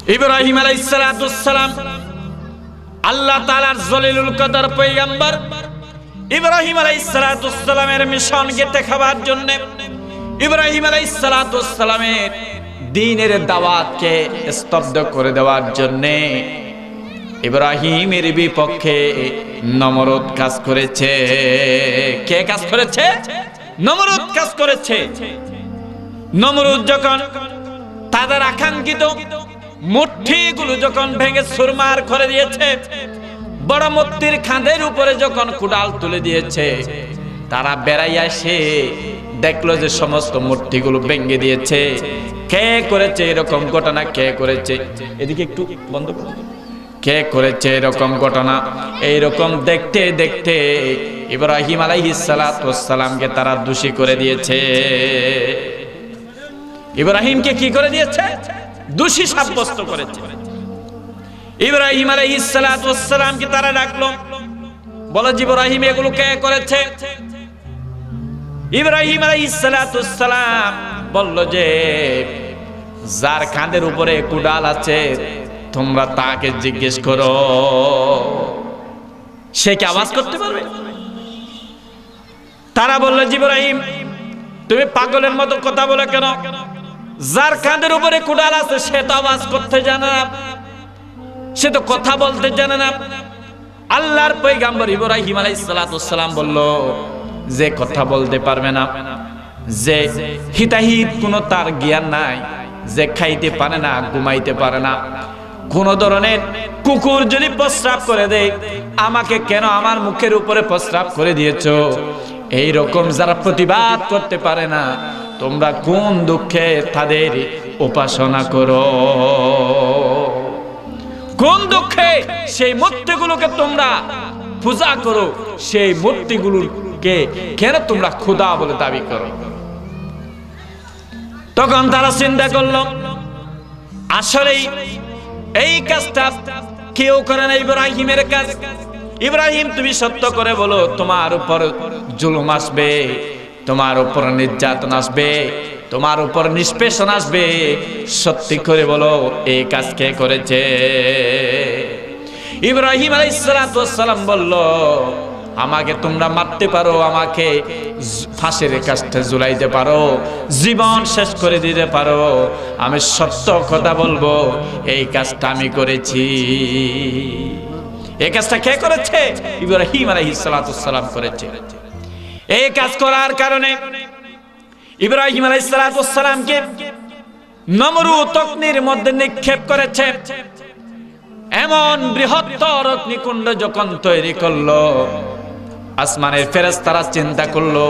ইব্রাহিম আলাইহিস সালাম আল্লাহ তাআলার জলিলুল কদর পয়গম্বর ইব্রাহিম আলাইহিস সালামের মিশনকে দেখাবার জন্য, ইব্রাহিম আলাইহিস সালামের দ্বীনের দাওয়াতকে স্তব্ধ করে দেওয়ার জন্য ইব্রাহিমের বিপক্ষে নমরুদ কাজ করেছে। কে কাজ করেছে? নমরুদ কাজ করেছে। নমরুদ যখন তাদের আকাঙ্ক্ষিত মূর্তিগুলো যখন ভেঙে চুরমার করে দিয়েছে, বড় মূর্তির খাঁদের উপরে যখন কুড়াল তুলে দিয়েছে, তারা বেড়াই আসে দেখলো যে সমস্ত মূর্তিগুলো ভেঙে দিয়েছে। কে করেছে এরকম ঘটনা? কে করেছে? এদিকে একটু বন্ধ করুন। কে করেছে এরকম ঘটনা? এইরকম দেখতে দেখতে ইব্রাহিম আলাইহিস সালামকে তারা দোষী করে দিয়েছে। ইব্রাহিমকে কি করে দিয়েছে? দোষী সাব্যস্ত করেছে। ইব্রাহিম আলাইহিস সালামকে তারা ডাকলো, বলে ইব্রাহিম এগুলো কে করেছে? ইব্রাহিম আলাইহিস সালাম বলল যে যার কাঁধের উপরে কুড়াল আছে তোমরা তাকে জিজ্ঞেস করো, সে কি আওয়াজ করতে পারবে? তারা বলল ইব্রাহিম তুমি পাগলের মতো কথা বলে কেন? যার কাঁধের উপরে কুড়াল আছে সে তো আওয়াজ করতে জানে না, সে তো কথা বলতে জানে না। আল্লাহর পয়গম্বর ইব্রাহিম আলাইহিস সালাম বলল যে কথা বলতে পারবে না, যে হিতাহিত কোনো তার জ্ঞান নাই, যে খাইতে পারে না, ঘুমাইতে পারে না, কোন ধরনের কুকুর যদি প্রস্রাব করে দেয় আমাকে কেন আমার মুখের উপরে প্রস্রাব করে দিয়েছো, এই রকম যারা প্রতিবাদ করতে পারে না, তোমরা কোন দুঃখে তাদের উপাসনা করো? কোন দুঃখে সেই মূর্তিগুলোকে তোমরা পূজা করো? সেই মূর্তিগুলোকে কেন তোমরা খোদা বলে দাবি করো? তখন তারা চিন্তা করলো আসলেই এই কাজটা কেউ করে না, ইব্রাহিমের কাজ। ইব্রাহিম তুমি সত্য করে বলো, তোমার উপর জুলুম আসবে, তোমার উপর নির্যাতন আসবে, তোমার উপর নিষ্পেষণ আসবে, সত্যি করে বলো এই কাজ কে করেছে? ইব্রাহিম আলাইহিস সালাম বলল আমাকে তোমরা মারতে পারো, আমাকে ফাঁসির কাস্টে ঝুলাইতে পারো, জীবন শেষ করে দিতে পারো, আমি সত্য কথা বলবো এই কাজটা আমি করেছি। এই কাজটা কে করেছে? ইব্রাহিম আলাইহিস সালাম করেছে। এই কাজ করার কারণে ইব্রাহিম আলাইহিস সালামকে নমরুদ অগ্নির মধ্যে নিক্ষেপ করেছে। এমন বৃহত্তর অগ্নিকুণ্ড যখন তৈরি করলো, আসমানের ফেরেশতারা চিন্তা করলো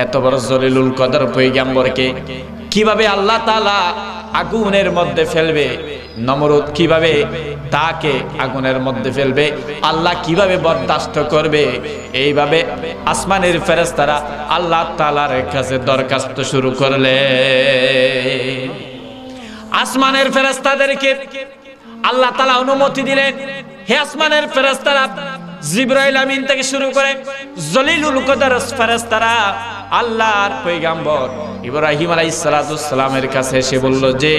এত বড় জলিলুল কদর পয়গম্বরকে কিভাবে আল্লাহ তাআলা আগুনের মধ্যে ফেলবে, নমরুদ কিভাবে তাকে আগুনের মধ্যে ফেলবে, আল্লাহ কিভাবে বরদাস্ত করবে। এইভাবে আসমানের ফেরেশতারা আল্লাহ তাআলার কাছে দরখাস্ত শুরু করলে আসমানের ফেরেশতাদেরকে আল্লাহ তাআলা অনুমতি দিলেন, হে আসমানের ফেরেশতারা, জিবরাইল আমিন থেকে শুরু করে জলিলুল কদর ফেরেশতারা আল্লাহর পয়গম্বর ইব্রাহিম আলাইহিস সালামের কাছে এসে বলল যে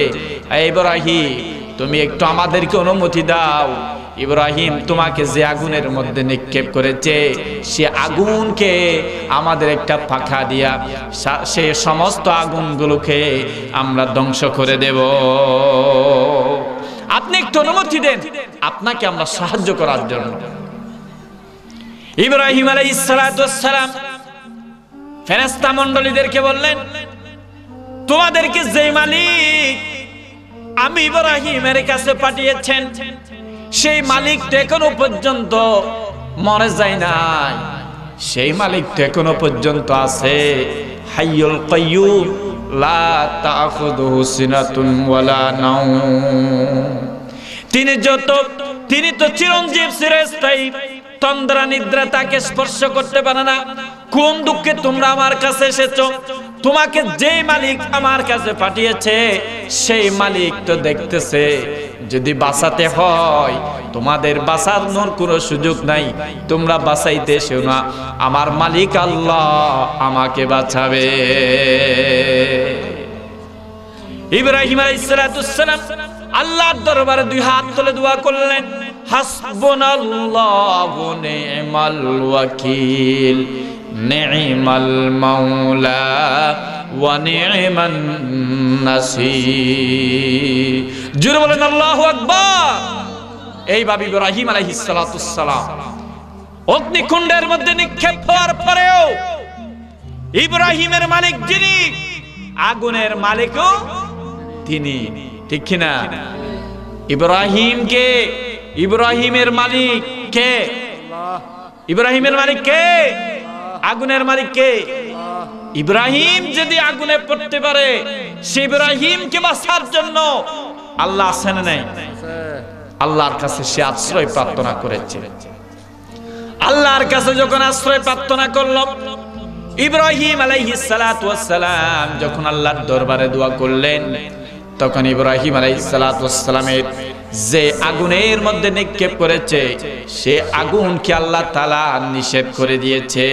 ইব্রাহিম তুমি একটু আমাদেরকে অনুমতি দাও, ইব্রাহিম তোমাকে যে আগুনের মধ্যে নিক্ষেপ করেছে সে আগুনকে আমাদের একটা পাখা দিয়া সে সমস্ত আগুনগুলোকে আমরা ধ্বংস করে দেব, আপনি একটু অনুমতি দেন, আপনাকে আমরা সাহায্য করার জন্য। ইব্রাহিম আলাইহিস সালাম ফেরেশতা মণ্ডলীদেরকে বললেন তোমাদেরকে যে মালিক আমি ইব্রাহিমের কাছে পাঠিয়েছেন সেই মালিক তো এখনো পর্যন্ত মরে যায় নাই, সেই মালিক তো এখনো পর্যন্ত আছে, হাইয়ুল কাইয়ুম লা তাখুযুহু সিনাতুন ওয়ালা নাওম, তিনি তো চিরঞ্জীব চিরস্থায়ী, তন্দ্রা নিদ্রা তাকে স্পর্শ করতে পারে না। কোন দুঃখে তোমরা আমার কাছে এসেছো? তোমাকে যে মালিক আমার কাছে পাঠিয়েছে সেই মালিক তো দেখতেছে, যদি বাঁচাতে হয় তোমাদের বাঁচানোর কোনো সুযোগ নাই, তোমরা বাঁচাইতে এসো না, আমার মালিক আল্লাহ আমাকে বাঁচাবে। ইব্রাহিম আলাইহিস সালাম আল্লাহর দরবারে দুই হাত তুলে দোয়া করলেন, হাসবুনাল্লাহু নি'মাল ওয়াকিল নি'মাল মাওলা ওয়া নি'মান নাসির। জোরে বলেন আল্লাহু আকবার। এইভাবে ইব্রাহিম আলাইহিস সালাতু সালাম অগ্নিকুণ্ডের মধ্যে নিক্ষেপ হওয়ার পরেও ইব্রাহিমের মালিক যিনি, আগুনের মালিকও তিনি, ঠিক কিনা? ইব্রাহিমকে, ইব্রাহিমের মালিক কে? ইব্রাহিমের মালিক কে? আগুনের মালিক কে? ইব্রাহিম যদি আগুনে পড়তে পারে, সে ইব্রাহিমকে বাঁচার জন্য আল্লাহ আছেন নাই, আল্লাহর কাছে সে আশ্রয় প্রার্থনা করেছে। আল্লাহর কাছে যখন আশ্রয় প্রার্থনা করল, ইব্রাহিম আলাইহিস সালাতু ওয়াস সালাম যখন আল্লাহর দরবারে দোয়া করলেন, তখন ইব্রাহিম আলাইহিস সালাতু ওয়াস সালামের যে আগুনের মধ্যে নিক্ষেপ করেছে, সে আগুনকে আল্লাহ তাআলা নিষেধ করে দিয়েছে।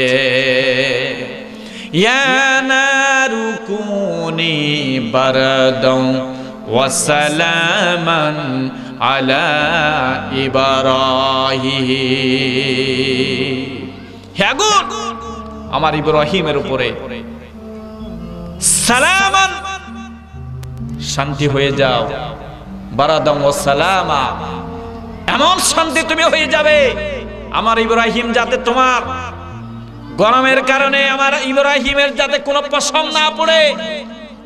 ইয়া নারু কুনি বারদাও ওয়া সালামান আলা ইব্রাহিম। হে আগুন, আমার ইব্রাহিমের উপরে সালামান, শান্তি হয়ে যাও, বারাদাম ওয়া সালামা, এমন শান্তি তুমি হয়ে যাবে আমার ইব্রাহিম, যাতে তোমার গরমের কারণে আমার ইব্রাহিমের যাতে কোনো পশম না পড়ে,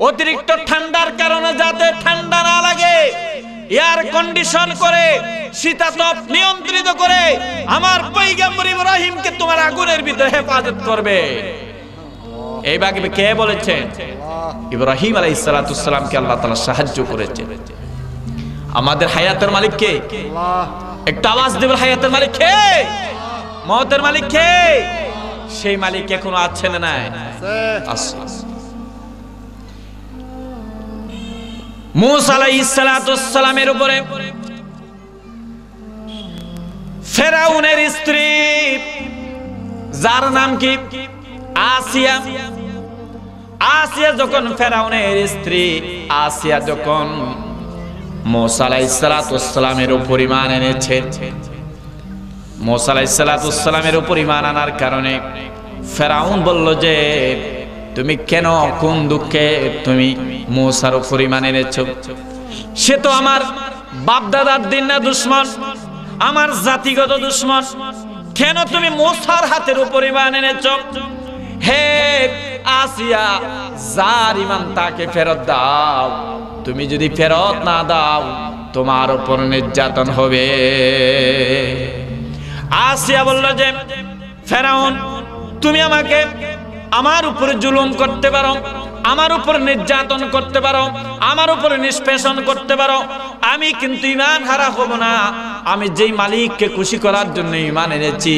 অতিরিক্ত ঠান্ডার কারণে যাতে ঠান্ডা না লাগে, এয়ার কন্ডিশন করে শীতাতপ নিয়ন্ত্রিত করে আমার পয়গম্বর ইব্রাহিমকে তোমার আগুনের ভিতরে হেফাজত করবে। এই বাক্যে কে বলেছেন? ইব্রাহিম আলাইহিস সালাতু ওয়াস সালামকে আল্লাহ তাআলা সাহায্য করেছে। আমাদের হায়াতের মালিক কে? একটু আওয়াজ দেবেন, হায়াতের মালিক কে? মওতের মালিক কে? সেই মালিক এখনো আছেন না? আছে। মুসা আলাইহিস সালাতু ওয়াস সালামের উপরে ফেরাউনের স্ত্রী, যার নাম কি আসিয়া, আসিয়া যখন ফেরাউনের স্ত্রী আসিয়া যখন মুসা আলাইহিস সালাতু ওয়াস সালামের উপর ঈমান এনেছে, মুসা আলাইহিস সালাতু ওয়াস সালামের উপর ঈমান আনার কারণে ফেরাউন বলল যে, তুমি কেন, কোন দুঃখে তুমি মুসার উপর ঈমান এনেছো? সে তো আমার বাপ দাদার দিন না দুশমন, আমার জাতিগত দুশমন, কেন তুমি মুসার হাতের উপর ঈমান এনেছো? হে আসিয়া, যার ঈমান তাকে ফেরত দাও, তুমি যদি ফেরত না দাও তোমার উপর নির্যাতন হবে। আসিয়া বলল যে, ফেরাউন, তুমি আমাকে আমার উপরে জুলুম করতে পারো, আমার উপর নির্যাতন করতে পারো, আমার উপরে নিষ্পেষণ করতে পারো, আমি কিন্তু ঈমান হারা হব না। আমি যেই মালিককে খুশি করার জন্য ঈমান এনেছি,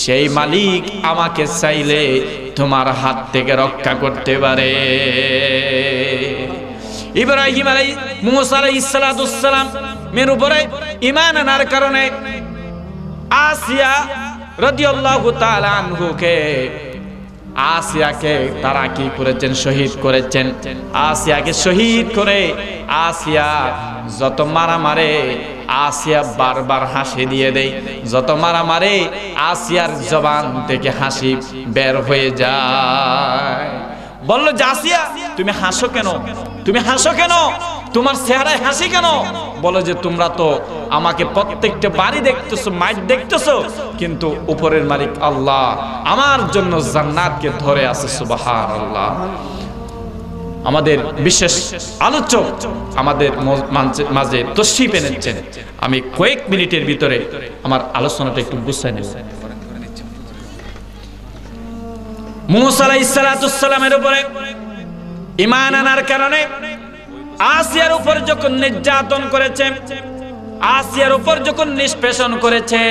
সেই মালিক আমাকে চাইলে তোমার হাত থেকে রক্ষা করতে পারে। ইব্রাহিম মুসা আলাইহিস সালাতু ওয়াস সালাম এর উপরে ঈমান আনার কারণে আসিয়া রাদিয়াল্লাহু তাআলা আনহুকে, আসিয়াকে তারা কি করেছেন? শহীদ করেছেন। আসিয়াকে শহীদ করে আসিয়া যত মারা মারে, আসিয়া বারবার হাসি দিয়ে দেয়, যত মারা মারে আসিয়ার জবান থেকে হাসি বের হয়ে যায়। বলল যে, আসিয়া তুমি হাসো কেন? তুমি হাসো কেন? তোমার চেহারায় হাসি কেন? বলো যে, তোমরা তো আমাকে প্রত্যেকটা বাড়ি দেখতেছো, মাইট দেখতেছো, কিন্তু উপরের মালিক আল্লাহ আমার জন্য জান্নাতকে ধরে আছে। সুবহানাল্লাহ। আমাদের বিশেষ আলোচক আমাদের মাঝে তশরিফ এনেছেন। আমি কয়েক মিনিটের ভিতরে আমার আলোচনাটা একটু গুছাই নেব। মুসা আলাইহিস সালাতু ওয়াস সালামের উপরে ঈমান আনার কারণে আসিয়ার উপর যখন নির্যাতন করেছে, আসিয়ার উপর যখন নিষ্পেষণ করেছে,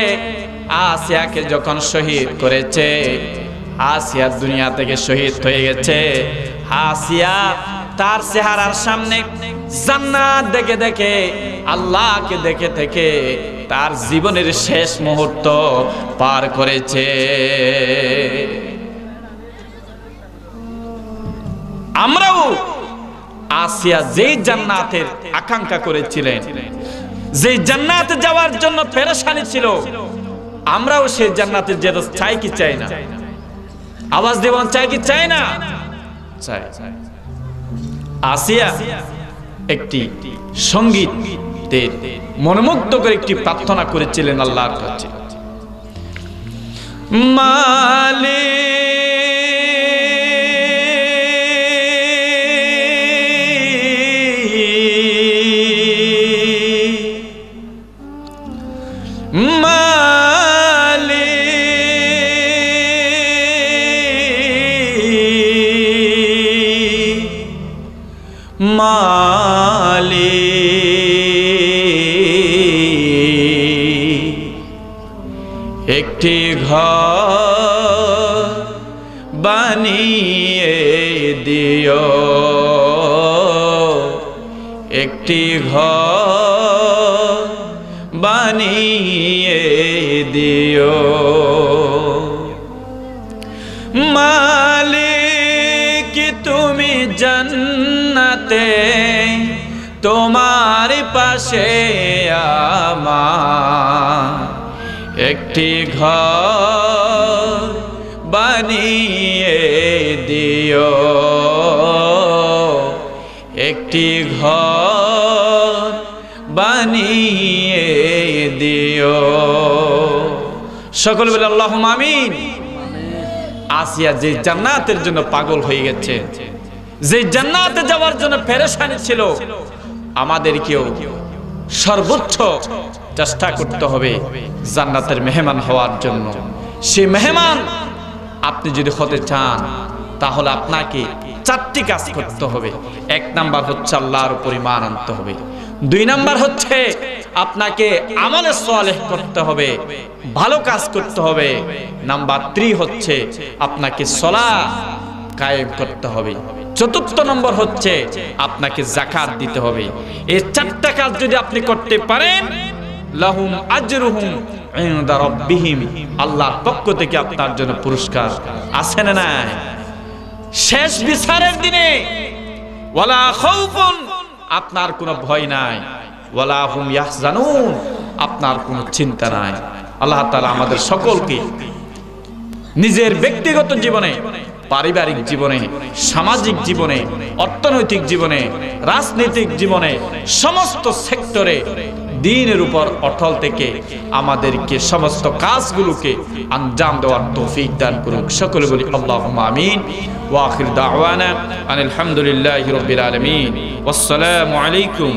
আসিয়াকে যখন শহীদ করেছে, আসিয়া দুনিয়া থেকে শহীদ হয়ে গেছে। আসিয়া তার চেহারার সামনে জান্নাত দেখে দেখে, আল্লাহকে দেখে দেখে তার জীবনের শেষ মুহূর্ত পার করেছে। আমরাও আসিয়া যেই জান্নাতের আকাঙ্ক্ষা করেছিলেন, যেই জান্নাতে যাওয়ার জন্য পেরেশানি ছিল, আমরাও সেই জান্নাতে যেতে চাই কি চাই না? আওয়াজ দেবেন, চাই কি চাই না? চাই। আসিয়া একটি সঙ্গীতের মনোমুগ্ধ করে একটি প্রার্থনা করেছিলেন আল্লাহর কাছে, একটি ঘর বানিয়ে দিও, একটি ঘর বানিয়ে দিও, মালিক তুমি জান্নাতে তোমার পাশে আমার একটি ঘর বানিয়ে দিও, একটি ঘর বানিয়ে দিও। সকলে বলে আল্লাহুম্মা আমিন। আসিয়া যে জান্নাতের জন্য পাগল হয়ে গেছে, যে জান্নাতে যাওয়ার জন্য পেরেশানি ছিল, আমাদেরকেও সর্বোচ্চ চেষ্টা করতে হবে জান্নাতের মেহমান হওয়ার জন্য। সে মেহমান আপনি যদি হতে চান, তাহলে আপনাকে 4টি কাজ করতে হবে। 1 নাম্বার হচ্ছে আল্লাহর উপর ঈমান আনতে হবে। 2 নাম্বার হচ্ছে আপনাকে আমলে সালেহ করতে হবে, ভালো কাজ করতে হবে। নাম্বার 3 হচ্ছে আপনাকে সালাত কায়েম করতে হবে। 4র্থ নম্বর হচ্ছে আপনাকে যাকাত দিতে হবে। এই 4টা কাজ যদি আপনি করতে পারেন, লাহুম আজরুহুম ইনদা রাব্বিহিম, আল্লাহর পক্ষ থেকে আপনার জন্য পুরস্কার আছে না নাই? শেষ বিচারের দিনে ওয়ালা খাউফুন, আপনার কোনো ভয় নাই, ওয়ালা হুম ইয়াহজানুন, আপনার কোনো চিন্তা নাই। আল্লাহ তাআলা আমাদের সকলকে নিজের ব্যক্তিগত জীবনে, পারিবারিক জীবনে, সামাজিক জীবনে, অর্থনৈতিক জীবনে, রাজনৈতিক জীবনে, সমস্ত সেক্টরে দ্বীনের উপর অটল থেকে আমাদেরকে সমস্ত কাজগুলোকে আঞ্জাম দেওয়ার তৌফিক দান করুক। সকলে বলি আল্লাহুম্মা আমিন। ওয়া আখির দাওয়ানা আনিল হামদুলিল্লাহি রাব্বিল আলামিন। ওয়াসসালামু আলাইকুম।